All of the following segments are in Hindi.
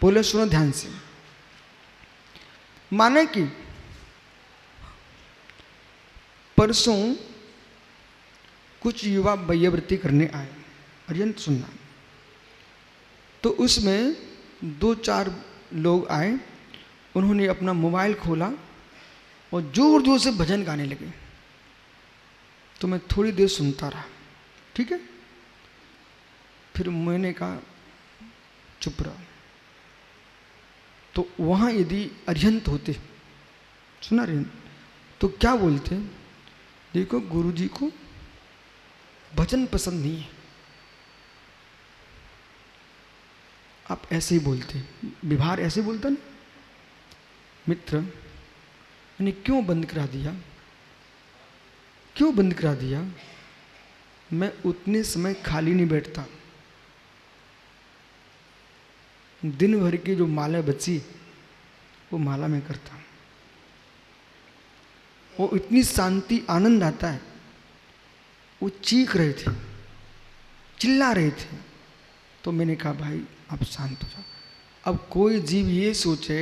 बोले सुनो ध्यान से। माने कि परसों कुछ युवा वैयावृत्ति करने आए, अर्यंत सुनना। तो उसमें 2-4 लोग आए, उन्होंने अपना मोबाइल खोला और जोर जोर से भजन गाने लगे। तो मैं थोड़ी देर सुनता रहा, ठीक है। फिर मैंने कहा चुप रहो। तो वहाँ यदि अर्यंत होते, सुना अर्यंत, तो क्या बोलते, देखो गुरुजी को भजन पसंद नहीं है। आप ऐसे ही बोलते, व्यवहार ऐसे बोलता ना। मित्र, मैंने क्यों बंद करा दिया, क्यों बंद करा दिया? मैं उतने समय खाली नहीं बैठता। दिन भर की जो माला बची वो माला में करता। वो इतनी शांति आनंद आता है। वो चीख रहे थे, चिल्ला रहे थे। तो मैंने कहा भाई आप शांत हो जाओ। अब कोई जीव ये सोचे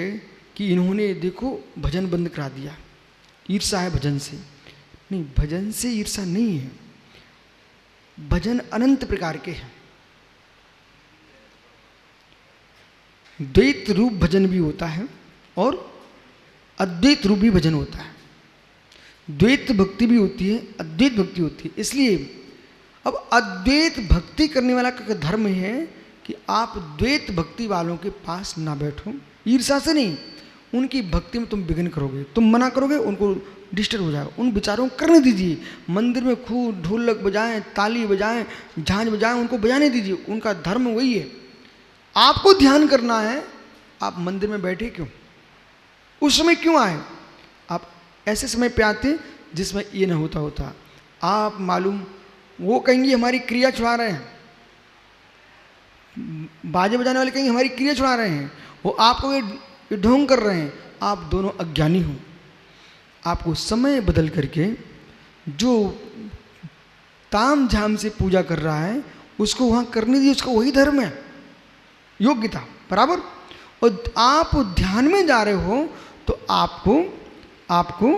कि इन्होंने देखो भजन बंद करा दिया, ईर्षा है भजन से। नहीं, भजन से ईर्षा नहीं है। भजन अनंत प्रकार के हैं। द्वैत रूप भजन भी होता है और अद्वैत रूप भी भजन होता है। द्वैत भक्ति भी होती है, अद्वैत भक्ति होती है। इसलिए अब अद्वैत भक्ति करने वाला का धर्म है कि आप द्वैत भक्ति वालों के पास ना बैठो। ईर्षा से नहीं, उनकी भक्ति में तुम विघ्न करोगे, तुम मना करोगे, उनको डिस्टर्ब हो जाएगा। उन विचारों को करने दीजिए। मंदिर में खूब ढोलक बजाएं, ताली बजाएं, झांझ बजाएं, उनको बजाने दीजिए। उनका धर्म वही है। आपको ध्यान करना है। आप मंदिर में बैठे क्यों? उस समय क्यों आए? आप ऐसे समय पे आते जिसमें ये ना होता। आप मालूम, वो कहेंगे हमारी क्रिया छुड़ा रहे हैं, बाजे बजाने वाले कहेंगे हमारी क्रिया छुड़ा रहे हैं, वो आपको ये ढोंग कर रहे हैं। आप दोनों अज्ञानी हो। आपको समय बदल करके जो ताम झाम से पूजा कर रहा है उसको वहाँ करने दीजिए। उसका वही धर्म है, योग्यता बराबर। और आप ध्यान में जा रहे हो तो आपको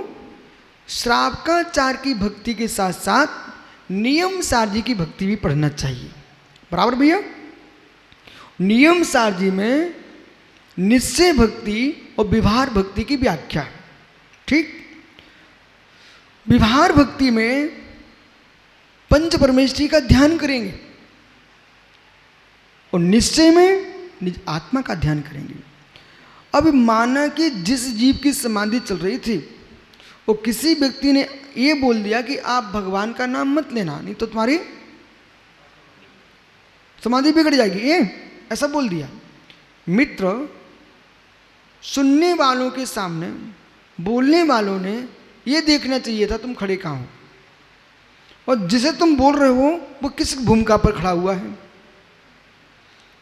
श्रावकाचार की भक्ति के साथ साथ नियम सारजी की भक्ति भी पढ़ना चाहिए, बराबर भैया। नियम सारजी में निश्चय भक्ति और व्यवहार भक्ति की व्याख्या, ठीक। व्यवहार भक्ति में पंच परमेष्ठी का ध्यान करेंगे और निश्चय में निज आत्मा का ध्यान करेंगे। अब माना कि जिस जीव की समाधि चल रही थी वो किसी व्यक्ति ने ये बोल दिया कि आप भगवान का नाम मत लेना, नहीं तो तुम्हारी समाधि बिगड़ जाएगी, ये ऐसा बोल दिया। मित्र, सुनने वालों के सामने बोलने वालों ने ये देखना चाहिए था तुम खड़े कहाँ हो और जिसे तुम बोल रहे हो वो किस भूमिका पर खड़ा हुआ है।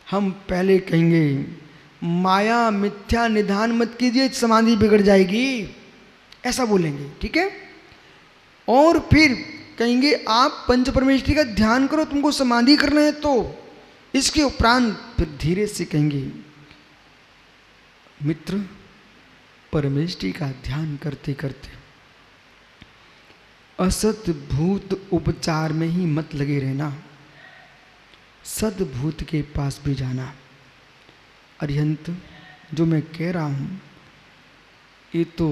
हम पहले कहेंगे माया मिथ्या निधान मत कीजिए, समाधि बिगड़ जाएगी, ऐसा बोलेंगे, ठीक है। और फिर कहेंगे आप पंच परमेष्ठी का ध्यान करो, तुमको समाधि करना है। तो इसके उपरांत फिर धीरे से कहेंगे मित्र, परमेष्ठी का ध्यान करते करते असत भूत उपचार में ही मत लगे रहना, सद्भूत के पास भी जाना। अरिहंत, जो मैं कह रहा हूँ ये तो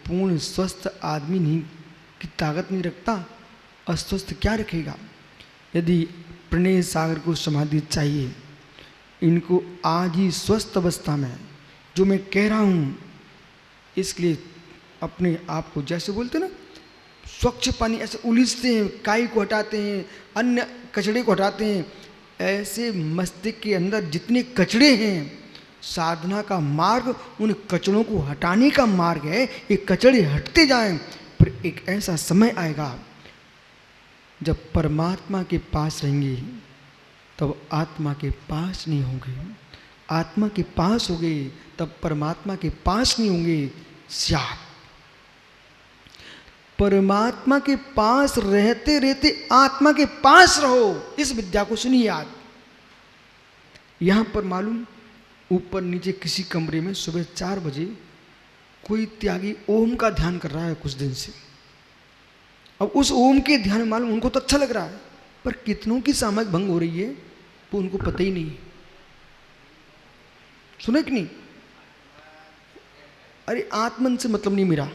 पूर्ण स्वस्थ आदमी नहीं की ताकत नहीं रखता, अस्वस्थ क्या रखेगा। यदि प्रणय सागर को समाधि चाहिए, इनको आज ही स्वस्थ अवस्था में जो मैं कह रहा हूँ, इसलिए अपने आप को जैसे बोलते ना स्वच्छ पानी ऐसे उलीचते हैं, काई को हटाते हैं, अन्य कचड़े को हटाते हैं, ऐसे मस्तिष्क के अंदर जितने कचड़े हैं, साधना का मार्ग उन कचड़ों को हटाने का मार्ग है। ये कचड़े हटते जाएं, पर एक ऐसा समय आएगा जब परमात्मा के पास रहेंगे तब आत्मा के पास नहीं होंगे, आत्मा के पास होंगे तब परमात्मा के पास नहीं होंगे। स्यात् परमात्मा के पास रहते रहते आत्मा के पास रहो, इस विद्या को सुनिए। याद यहां पर मालूम ऊपर नीचे किसी कमरे में सुबह 4 बजे कोई त्यागी ओम का ध्यान कर रहा है कुछ दिन से। अब उस ओम के ध्यान में मालूम उनको तो अच्छा लग रहा है, पर कितनों की सामयिक भंग हो रही है वो उनको पता ही नहीं। सुने कि नहीं? अरे आत्मन से मतलब नहीं मेरा।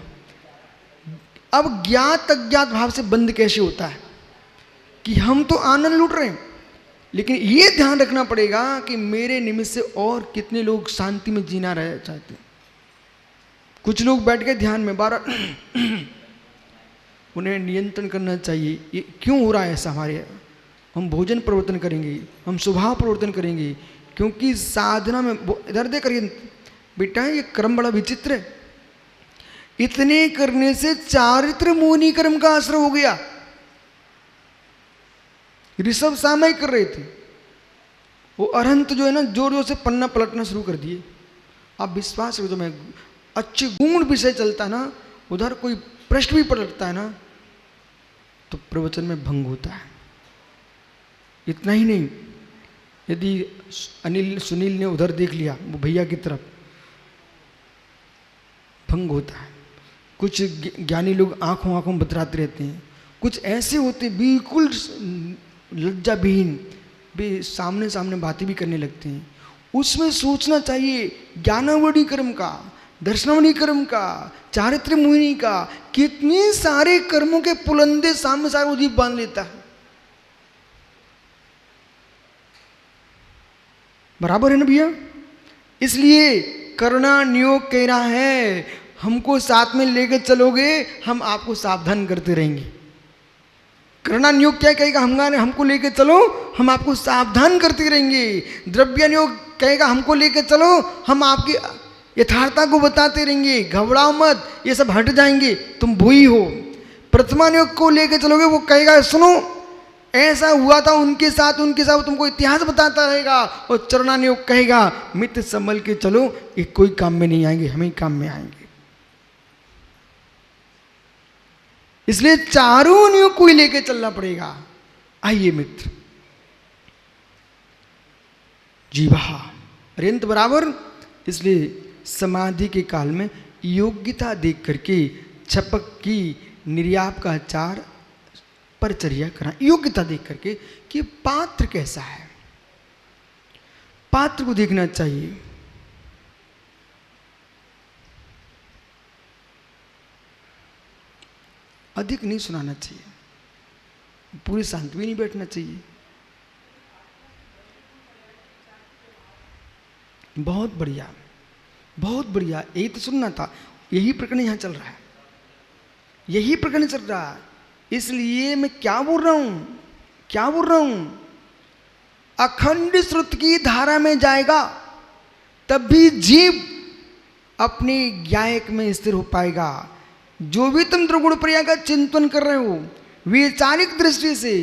अब ज्ञात अज्ञात भाव से बंद कैसे होता है कि हम तो आनंद लूट रहे हैं, लेकिन ये ध्यान रखना पड़ेगा कि मेरे निमित्त से और कितने लोग शांति में जीना रह चाहते हैं। कुछ लोग बैठ के ध्यान में 12 उन्हें नियंत्रण करना चाहिए। ये क्यों हो रहा है ऐसा हमारे? हम भोजन परिवर्तन करेंगे, हम स्वभाव परिवर्तन करेंगे, क्योंकि साधना में इधर दे करिए बेटा, ये क्रम बड़ा विचित्र है। इतने करने से चारित्र मोहनी कर्म का आश्रय हो गया। ऋषभ सामयिक कर रहे थे, वो अरहंत जो है ना जोर जोर से पन्ना पलटना शुरू कर दिए। आप विश्वास करो, तो मैं अच्छे गुण विषय चलता ना, उधर कोई प्रश्न भी पलटता है ना, तो प्रवचन में भंग होता है। इतना ही नहीं, यदि अनिल सुनील ने उधर देख लिया वो भैया की तरफ, भंग होता है। कुछ ज्ञानी लोग आंखों आंखों बतराते रहते हैं, कुछ ऐसे होते बिल्कुल लज्जा विहीन, सामने सामने बातें भी करने लगते हैं। उसमें सोचना चाहिए ज्ञानावड़ी कर्म का, दर्शनावड़ी कर्म का, चारित्र मोहिनी का, कितने सारे कर्मों के पुलंदे सामने सारे वो जीव बांध लेता है। बराबर है ना भैया? इसलिए करना नियोग कह रहा है, हमको साथ में लेकर चलोगे हम आपको सावधान करते रहेंगे। करना नियोग क्या कहेगा? हमको लेकर चलो हम आपको सावधान करते रहेंगे। द्रव्य नियोग कहेगा हमको लेकर चलो हम आपकी यथार्थता को बताते रहेंगे, घबराओ मत, ये सब हट जाएंगे, तुम भोई हो। प्रथमा नियोग को लेकर चलोगे, वो कहेगा सुनो ऐसा हुआ था उनके साथ तुमको इतिहास बताता रहेगा। और चरणा नियोग कहेगा मित्र संभल के चलो, ये कोई काम में नहीं आएंगे, हम ही काम में आएंगे। इसलिए चारों नियोग को ही लेके चलना पड़ेगा। आइए मित्र, जीवा अत्यंत बराबर। इसलिए समाधि के काल में योग्यता देख करके छपक की निर्याप का आचार परिचर्या करा, योग्यता देख करके कि पात्र कैसा है, पात्र को देखना चाहिए। अधिक नहीं सुनाना चाहिए, पूरी शांति में नहीं बैठना चाहिए। बहुत बढ़िया, बहुत बढ़िया, यही तो सुनना था। यही प्रकरण यहां चल रहा है, यही प्रकरण चल रहा है। इसलिए मैं क्या बोल रहा हूं, अखंड श्रुति की धारा में जाएगा तब भी जीव अपने ज्ञायक में स्थिर हो पाएगा। जो भी तुम त्रिगुण प्रिया का चिंतन कर रहे हो, वैचारिक दृष्टि से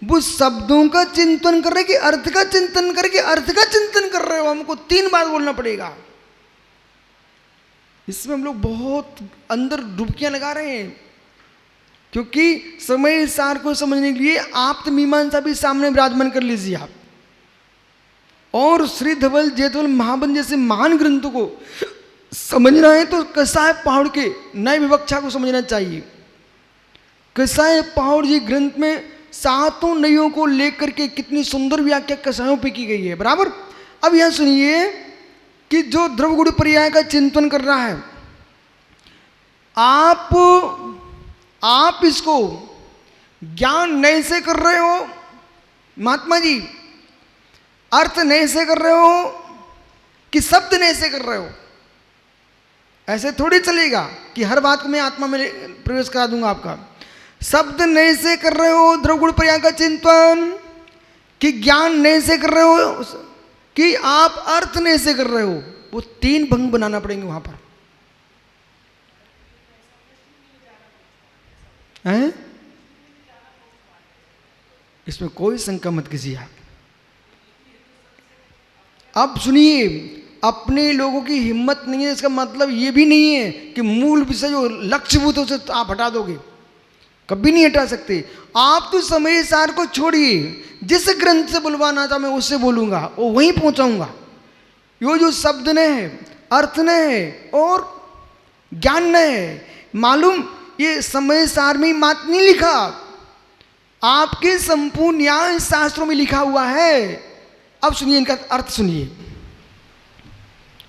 वो शब्दों का चिंतन कर रहे कि अर्थ का चिंतन करके अर्थ का चिंतन कर रहे हो। हमको 3 बार बोलना पड़ेगा। इसमें हम लोग बहुत अंदर डुबकियां लगा रहे हैं, क्योंकि समय सार को समझने के लिए आप तो मीमांसा भी सामने विराजमान कर लीजिए आप, और श्री धवल जेतवल महाबंध जैसे महान ग्रंथों को समझना है तो कसाय पहाड़ के नए विवक्षा को समझना चाहिए। कसाय पहाड़ जी ग्रंथ में 7 नयों को लेकर के कितनी सुंदर व्याख्या कसायों पे की गई है। बराबर। अब यहां सुनिए कि जो द्रवगुण पर्याय का चिंतन कर रहा है, आप इसको ज्ञान नए से कर रहे हो महात्मा जी, अर्थ नए से कर रहे हो कि शब्द नए से कर रहे हो? ऐसे थोड़ी चलेगा कि हर बात को मैं आत्मा में प्रवेश करा दूंगा आपका। शब्द नए से कर रहे हो द्रवगुण पर्याय का चिंतन, कि ज्ञान नए से कर रहे हो, कि आप अर्थ नए से कर रहे हो? वो 3 भंग बनाना पड़ेंगे वहां पर। हैं? इसमें कोई शंका मत कीजिए आप। अब सुनिए, अपने लोगों की हिम्मत नहीं है, इसका मतलब ये भी नहीं है कि मूल विषय जो लक्ष्यभूत है उसे आप हटा दोगे, कभी नहीं हटा सकते। आप तो समय सार को छोड़िए, जिस ग्रंथ से बुलवाना था मैं उससे बोलूंगा, वो वहीं पहुंचाऊंगा। यो जो शब्द ने है, अर्थ ने है और ज्ञान ने है, मालूम ये समय सार में मात नहीं लिखा, आपके संपूर्ण न्याय शास्त्रों में लिखा हुआ है। अब सुनिए इनका अर्थ सुनिए।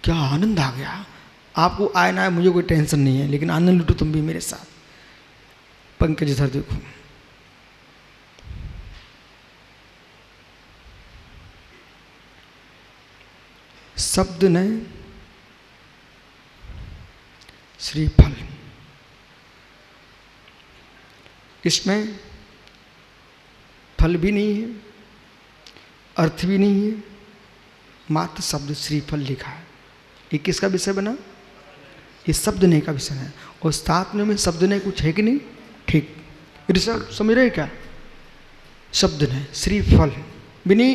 क्या आनंद आ गया आपको, आए ना आए मुझे कोई टेंशन नहीं है, लेकिन आनंद लूटो तुम भी मेरे साथ। पंकज सर देखो, शब्द ने श्रीफल, इसमें फल भी नहीं है, अर्थ भी नहीं है, मात्र शब्द श्रीफल लिखा है। ये किसका विषय बना? ये शब्द ने का विषय है। और साथ में शब्द ने कुछ है कि नहीं? ठीक, ऋषभ समझ रहे क्या? शब्द ने श्रीफल बिनी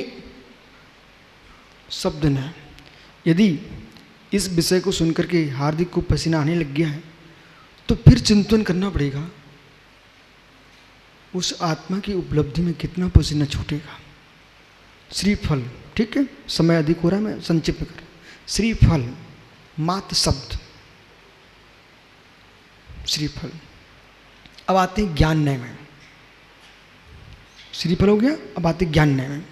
शब्द ने। यदि इस विषय को सुनकर के हार्दिक को पसीना आने लग गया है तो फिर चिंतन करना पड़ेगा उस आत्मा की उपलब्धि में कितना पसीना छूटेगा। श्रीफल, ठीक है, समय अधिक हो रहा है, मैं संक्षिप्त कर। श्रीफल मात्र शब्द, श्रीफल। अब आते हैं ज्ञान न्याय में। श्रीफल हो गया, अब आते हैं ज्ञान न्याय में।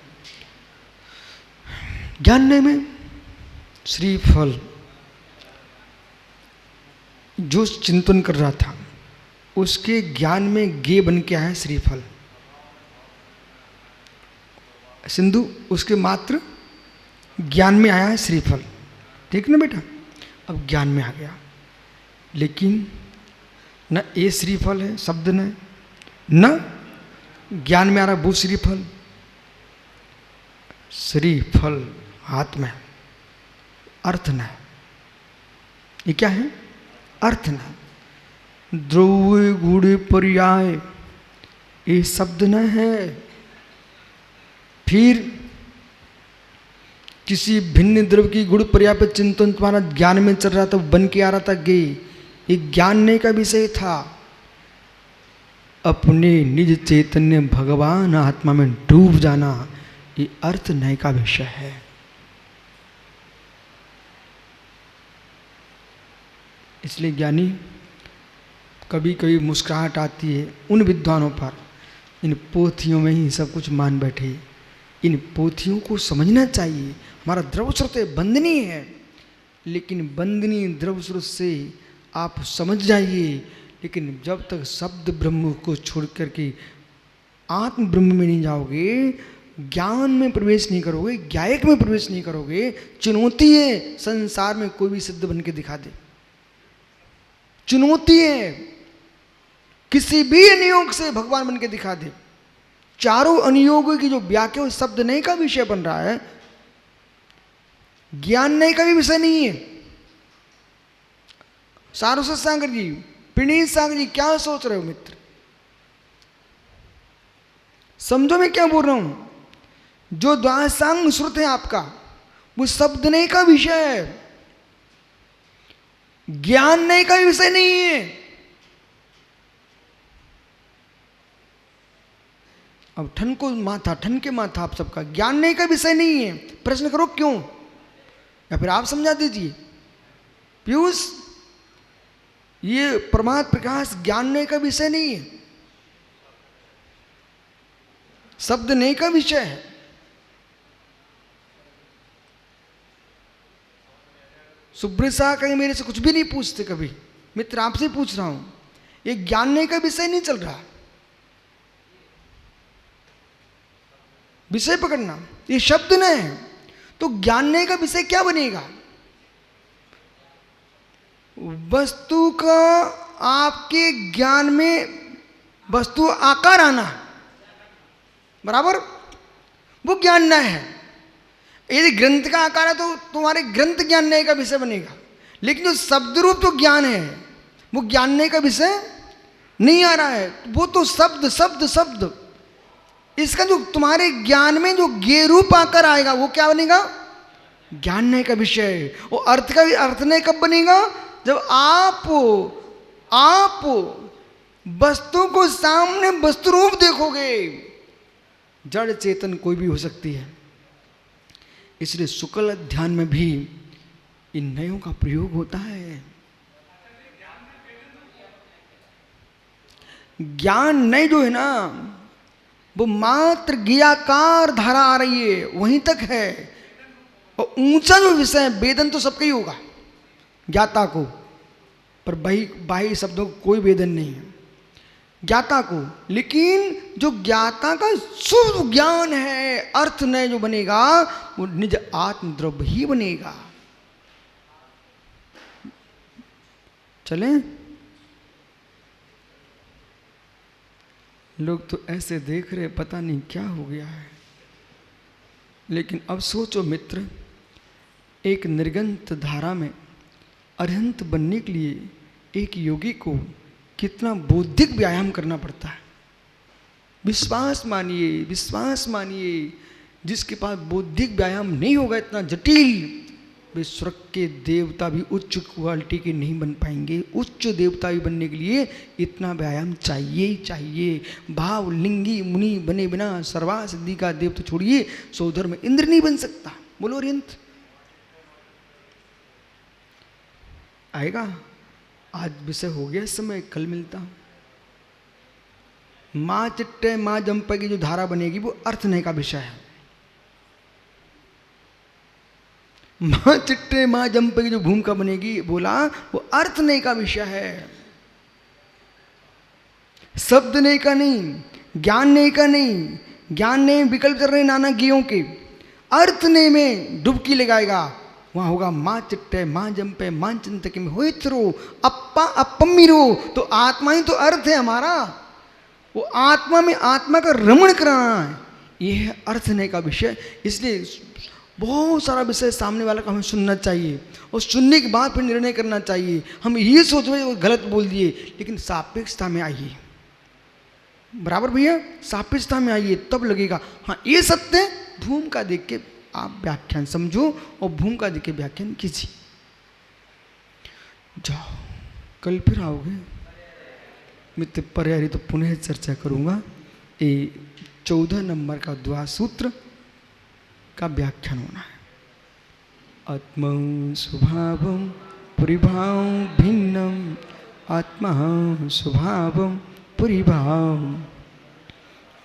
ज्ञान न्याय में श्रीफल जो चिंतन कर रहा था उसके ज्ञान में गे बन के आया श्रीफल। सिंधु उसके मात्र ज्ञान में आया है श्रीफल, ठीक ना बेटा? अब ज्ञान में आ गया, लेकिन न ये श्रीफल है शब्द ने, न ज्ञान में आ रहा वो श्रीफल। श्रीफल हाथ में, अर्थ न। ये क्या है? अर्थ न। द्रव्य गुण पर्याय ये शब्द न है। फिर किसी भिन्न द्रव्य की गुण पर्याय पर चिंतन तुम्हारा ज्ञान में चल रहा था, बन के आ रहा था गे, ये ज्ञानने का विषय था। अपने निज चैतन्य भगवान आत्मा में डूब जाना ये अर्थ नय का विषय है। इसलिए ज्ञानी कभी कभी मुस्कुराहट आती है उन विद्वानों पर, इन पोथियों में ही सब कुछ मान बैठे। इन पोथियों को समझना चाहिए। हमारा द्रव स्रोत बंदनी है, लेकिन बंदनी द्रव स्रोत से आप समझ जाइए, लेकिन जब तक शब्द ब्रह्म को छोड़ करके आत्म ब्रह्म में नहीं जाओगे, ज्ञान में प्रवेश नहीं करोगे, ज्ञायक में प्रवेश नहीं करोगे। चुनौती है संसार में कोई भी सिद्ध बन के दिखा दे, चुनौती है किसी भी अनुयोग से भगवान बन के दिखा दे। चारों अनुयोगों की जो व्याख्या शब्द नहीं का विषय बन रहा है, ज्ञान नहीं का भी विषय नहीं है। सारस्वत सागर जी, प्रणीत सागर जी, क्या सोच रहे हो मित्र? समझो मैं क्या बोल रहा हूं। जो द्वासांग श्रुत है आपका, वो शब्द नहीं का विषय है, ज्ञान नहीं का विषय नहीं है। अब ठन को माथा, ठन के माथा आप सबका, ज्ञान नहीं का विषय नहीं है। प्रश्न करो क्यों, या फिर आप समझा दीजिए। पीयूष, ये परमात्म प्रकाश ज्ञान नहीं का विषय नहीं है, शब्द नहीं का विषय है। सुब्रत शाह कहीं मेरे से कुछ भी नहीं पूछते कभी, मित्र आपसे पूछ रहा हूं। ये ज्ञान नहीं का विषय नहीं चल रहा। विषय पकड़ना, ये शब्द न है तो ज्ञानने का विषय क्या बनेगा? वस्तु का आपके ज्ञान में वस्तु आकार आना, बराबर, वो ज्ञान न है। यदि ग्रंथ का आकार है तो तुम्हारे ग्रंथ ज्ञानने का विषय बनेगा, लेकिन जो शब्द रूप तो ज्ञान है वो ज्ञानने का विषय नहीं आ रहा है। वो तो शब्द शब्द शब्द, इसका जो तुम्हारे ज्ञान में जो ज्ञेय रूप आकर आएगा वो क्या बनेगा? ज्ञानने का विषय। वो अर्थ का भी अर्थने कब बनेगा? जब आप वस्तु को सामने वस्तु रूप देखोगे। जड़ चेतन कोई भी हो सकती है, इसलिए शुक्ल ध्यान में भी इन नयों का प्रयोग होता है। ज्ञान नय जो है ना, वो मात्र ज्ञाकार धारा आ रही है, वहीं तक है। और ऊंचा जो विषय है, वेदन तो सबका ही होगा ज्ञाता को, पर बाह्य शब्दों को कोई वेदन नहीं है ज्ञाता को। लेकिन जो ज्ञाता का शुद्ध ज्ञान है, अर्थ नय जो बनेगा, वो निज आत्मद्रव्य ही बनेगा। चलें? लोग तो ऐसे देख रहे, पता नहीं क्या हो गया है। लेकिन अब सोचो मित्र, एक निर्गंत धारा में अरहंत बनने के लिए एक योगी को कितना बौद्धिक व्यायाम करना पड़ता है। विश्वास मानिए, विश्वास मानिए, जिसके पास बौद्धिक व्यायाम नहीं होगा इतना जटिल, वे स्वर्ग के देवता भी उच्च क्वालिटी के नहीं बन पाएंगे। उच्च देवता भी बनने के लिए इतना व्यायाम चाहिए ही चाहिए। भाव लिंगी मुनि बने बिना सर्वा सिद्धि का देव तो छोड़िए, सौधर में इंद्र नहीं बन सकता। बोलो अरिहंत आएगा। आज विषय हो गया इस समय, कल मिलता हूं। माँ चिट्टे माँ जंपे की जो धारा बनेगी वो अर्थ नय का विषय है। माँ चिट्टे माँ जंपे की जो भूमिका बनेगी, बोला, वो अर्थ नय का विषय है। शब्द नय का नहीं, ज्ञान नय का नहीं। ज्ञान ने विकल्प चल रहे नाना ज्ञों के, अर्थ नय में डुबकी लगाएगा। वहां होगा माँ चिट्टे माँ जंपे माँ चिंतक में होइत्रो अप्पा अपम्मीरो। तो आत्मा ही तो अर्थ है हमारा। वो आत्मा में आत्मा का रमण कराना है, ये है अर्थ नय का विषय। इसलिए बहुत सारा विषय सामने वाला का हमें सुनना चाहिए, और सुनने के बाद फिर निर्णय करना चाहिए। हम ये सोच रहे वो गलत बोल दिए, लेकिन सापेक्षता में आइए। बराबर भैया, सापेक्षता में आइए, तब लगेगा हाँ ये सत्य है। भूमिका देख के आप व्याख्यान समझो और भूमिका देख के व्याख्यान कीजिए। जाओ, कल फिर आओगे मित्र। पर्यायी तो पुनः चर्चा करूंगा। ये 14 नंबर का द्वा सूत्र का व्याख्यान होना है। आत्मा स्वभावं परिभाव भिन्नम, आत्मा स्वभावं परिभाव।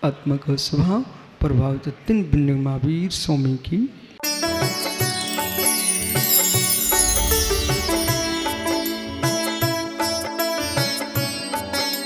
आत्मा का स्वभाव प्रभाव 3 भिन्न महावीर स्वामी की